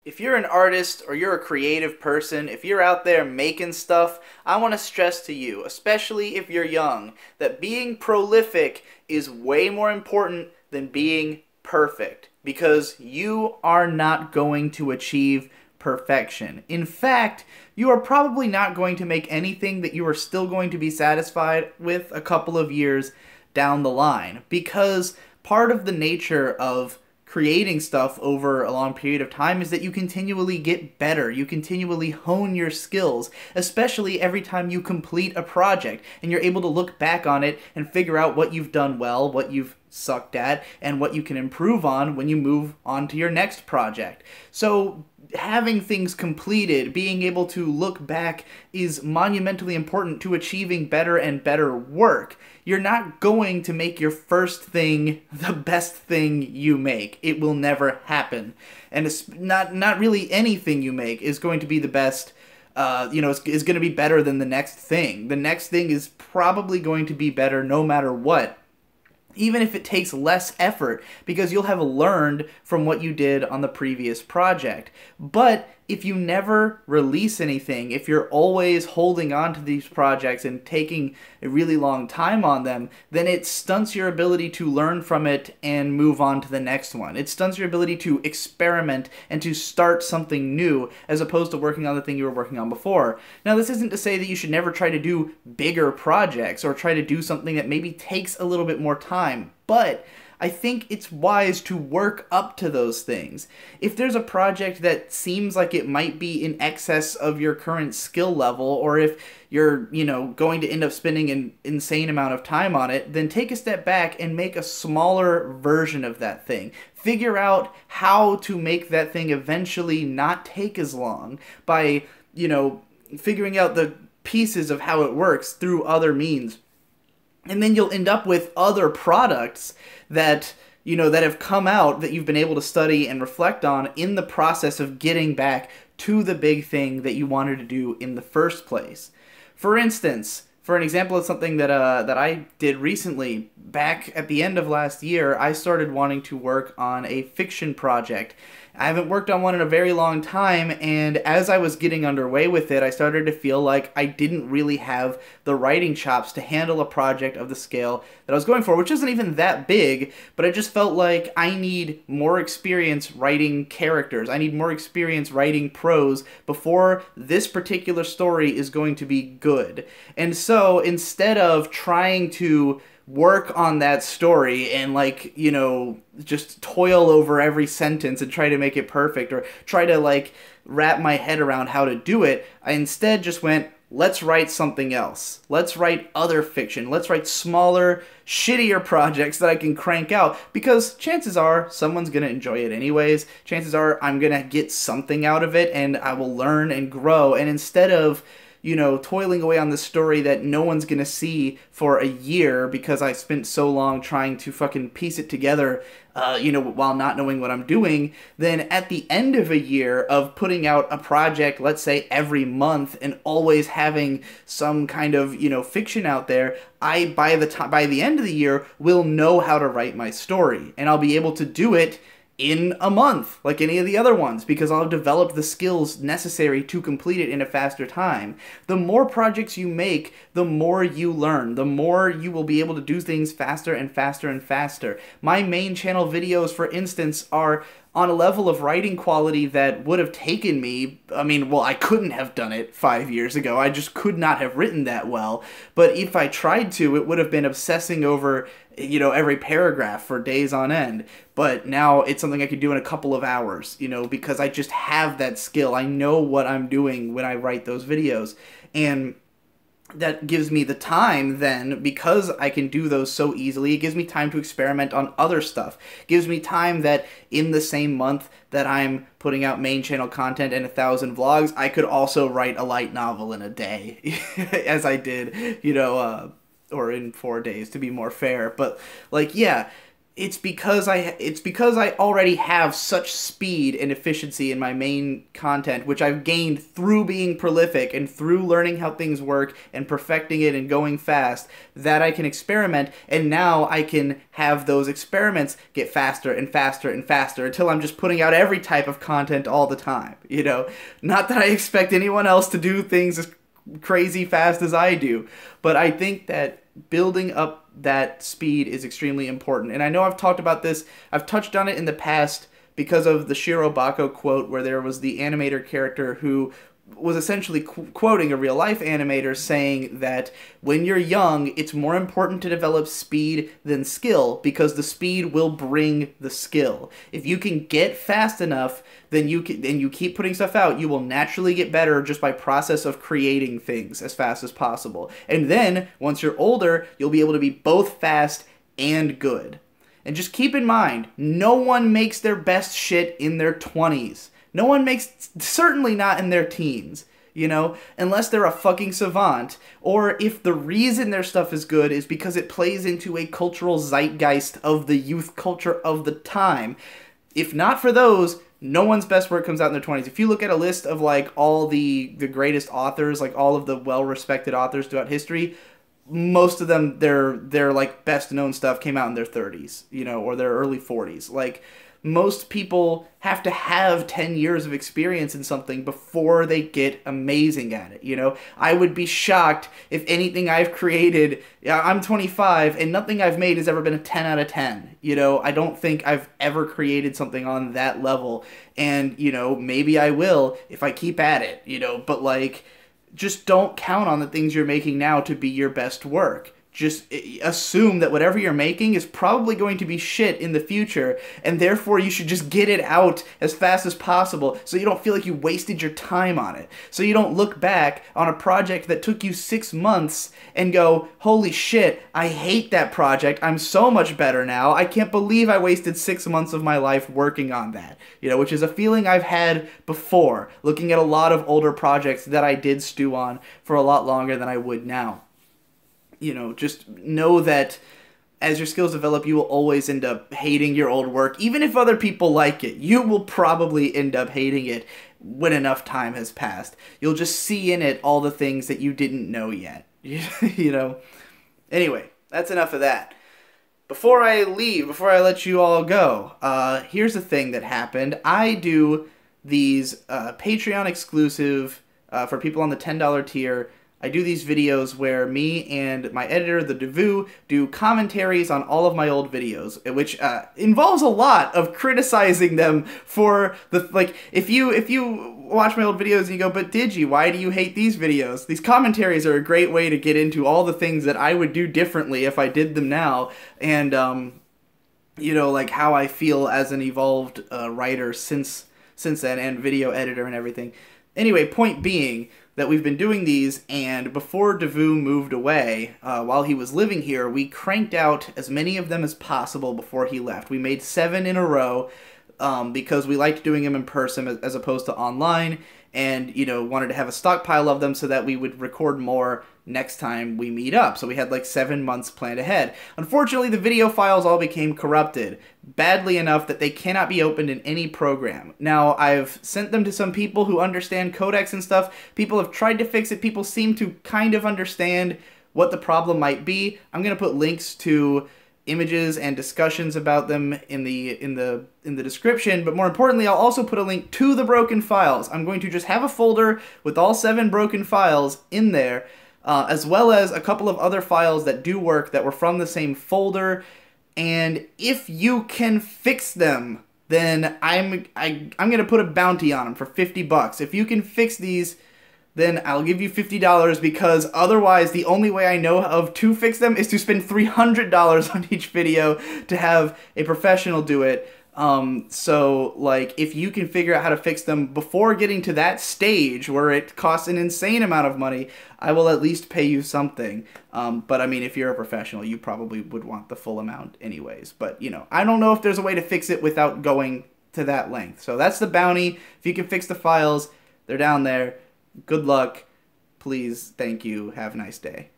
If you're an artist or you're a creative person, if you're out there making stuff, I want to stress to you, especially if you're young, that being prolific is way more important than being perfect because you are not going to achieve perfection. In fact, you are probably not going to make anything that you are still going to be satisfied with a couple of years down the line because part of the nature of creating stuff over a long period of time is that you continually get better. You continually hone your skills, especially every time you complete a project and you're able to look back on it and figure out what you've done well, what you've sucked at, and what you can improve on when you move on to your next project. So having things completed, being able to look back is monumentally important to achieving better and better work. You're not going to make your first thing the best thing you make. It will never happen. And it's not really anything you make is going to be the best. Is going to be better than the next thing. The next thing is probably going to be better no matter what, even if it takes less effort, because you'll have learned from what you did on the previous project. But if you never release anything, if you're always holding on to these projects and taking a really long time on them, then it stunts your ability to learn from it and move on to the next one. It stunts your ability to experiment and to start something new as opposed to working on the thing you were working on before. Now, this isn't to say that you should never try to do bigger projects or try to do something that maybe takes a little bit more time, but I think it's wise to work up to those things. If there's a project that seems like it might be in excess of your current skill level, or if you're, going to end up spending an insane amount of time on it, then take a step back and make a smaller version of that thing. Figure out how to make that thing eventually not take as long by, figuring out the pieces of how it works through other means. And then you'll end up with other products that, that have come out that you've been able to study and reflect on in the process of getting back to the big thing that you wanted to do in the first place. For instance, for an example of something that I did recently, back at the end of last year, I started wanting to work on a fiction project. I haven't worked on one in a very long time, and as I was getting underway with it, I started to feel like I didn't really have the writing chops to handle a project of the scale that I was going for, which isn't even that big, but I just felt like I need more experience writing characters. I need more experience writing prose before this particular story is going to be good. And so instead of trying to work on that story and just toil over every sentence and try to make it perfect or try to wrap my head around how to do it, I instead just went, let's write something else. Let's write other fiction. Let's write smaller, shittier projects that I can crank out, because chances are someone's going to enjoy it anyways. Chances are I'm going to get something out of it and I will learn and grow. And instead of toiling away on the story that no one's gonna see for a year because I spent so long trying to fucking piece it together, while not knowing what I'm doing, then at the end of a year of putting out a project, let's say every month, and always having some kind of, fiction out there, I, by the end of the year, will know how to write my story, and I'll be able to do it in a month, like any of the other ones, because I'll have developed the skills necessary to complete it in a faster time. The more projects you make, the more you learn, the more you will be able to do things faster and faster and faster. My main channel videos, for instance, are on a level of writing quality that would have taken me, I couldn't have done it 5 years ago. I just could not have written that well. But if I tried to, it would have been obsessing over, every paragraph for days on end. But now it's something I could do in a couple of hours, because I just have that skill. I know what I'm doing when I write those videos. And that gives me the time then, because I can do those so easily, it gives me time to experiment on other stuff. It gives me time that in the same month that I'm putting out main channel content and 1,000 vlogs, I could also write a light novel in a day, as I did, or in 4 days to be more fair. But yeah, it's because I already have such speed and efficiency in my main content, which I've gained through being prolific and through learning how things work and perfecting it and going fast, that I can experiment, and now I can have those experiments get faster and faster and faster until I'm just putting out every type of content all the time, you know? Not that I expect anyone else to do things as crazy fast as I do, but I think that building up that speed is extremely important. And I know I've talked about this, I've touched on it in the past because of the Shiro Bako quote, where there was the animator character who was essentially quoting a real life animator saying that when you're young, it's more important to develop speed than skill, because the speed will bring the skill. If you can get fast enough, then you keep putting stuff out, you will naturally get better just by process of creating things as fast as possible. And then once you're older, you'll be able to be both fast and good. And just keep in mind, no one makes their best shit in their 20s. No one makes, certainly not in their teens, you know, unless they're a fucking savant, or if the reason their stuff is good is because it plays into a cultural zeitgeist of the youth culture of the time. If not for those, no one's best work comes out in their 20s. If you look at a list of, like, all the greatest authors, like, all of the well-respected authors throughout history, most of them, their like, best-known stuff came out in their 30s, you know, or their early 40s. Like, most people have to have 10 years of experience in something before they get amazing at it, you know? I would be shocked if anything I've created, I'm 25, and nothing I've made has ever been a 10 out of 10, you know? I don't think I've ever created something on that level, and, you know, maybe I will if I keep at it, you know? But, like, just don't count on the things you're making now to be your best work. Just assume that whatever you're making is probably going to be shit in the future, and therefore you should just get it out as fast as possible so you don't feel like you wasted your time on it. So you don't look back on a project that took you 6 months and go, holy shit, I hate that project, I'm so much better now, I can't believe I wasted 6 months of my life working on that. You know, which is a feeling I've had before, looking at a lot of older projects that I did stew on for a lot longer than I would now. You know, just know that as your skills develop, you will always end up hating your old work. Even if other people like it, you will probably end up hating it when enough time has passed. You'll just see in it all the things that you didn't know yet. You know? Anyway, that's enough of that. Before I leave, before I let you all go, here's the thing that happened. I do these Patreon exclusive, for people on the $10 tier, I do these videos where me and my editor, the Devu, do commentaries on all of my old videos, which involves a lot of criticizing them for the, like, if you watch my old videos and you go, but Digi, why do you hate these videos? These commentaries are a great way to get into all the things that I would do differently if I did them now, and, you know, like, how I feel as an evolved writer since then, and video editor and everything. Anyway, point being that we've been doing these, and before Devu moved away, while he was living here, we cranked out as many of them as possible before he left. We made 7 in a row, because we liked doing them in person as opposed to online, and, you know, wanted to have a stockpile of them so that we would record more next time we meet up. So we had like 7 months planned ahead. Unfortunately, the video files all became corrupted, badly enough that they cannot be opened in any program. Now, I've sent them to some people who understand codecs and stuff. People have tried to fix it. People seem to kind of understand what the problem might be. I'm going to put links to images and discussions about them in the description, but more importantly, I'll also put a link to the broken files. I'm going to just have a folder with all 7 broken files in there, as well as a couple of other files that do work that were from the same folder, and if you can fix them, then I'm going to put a bounty on them for $50. If you can fix these, then I'll give you $50, because otherwise the only way I know of to fix them is to spend $300 on each video to have a professional do it. So, like, if you can figure out how to fix them before getting to that stage where it costs an insane amount of money, I will at least pay you something. But I mean, if you're a professional, you probably would want the full amount anyways. But, you know, I don't know if there's a way to fix it without going to that length. So that's the bounty. If you can fix the files, they're down there. Good luck. Please, thank you. Have a nice day.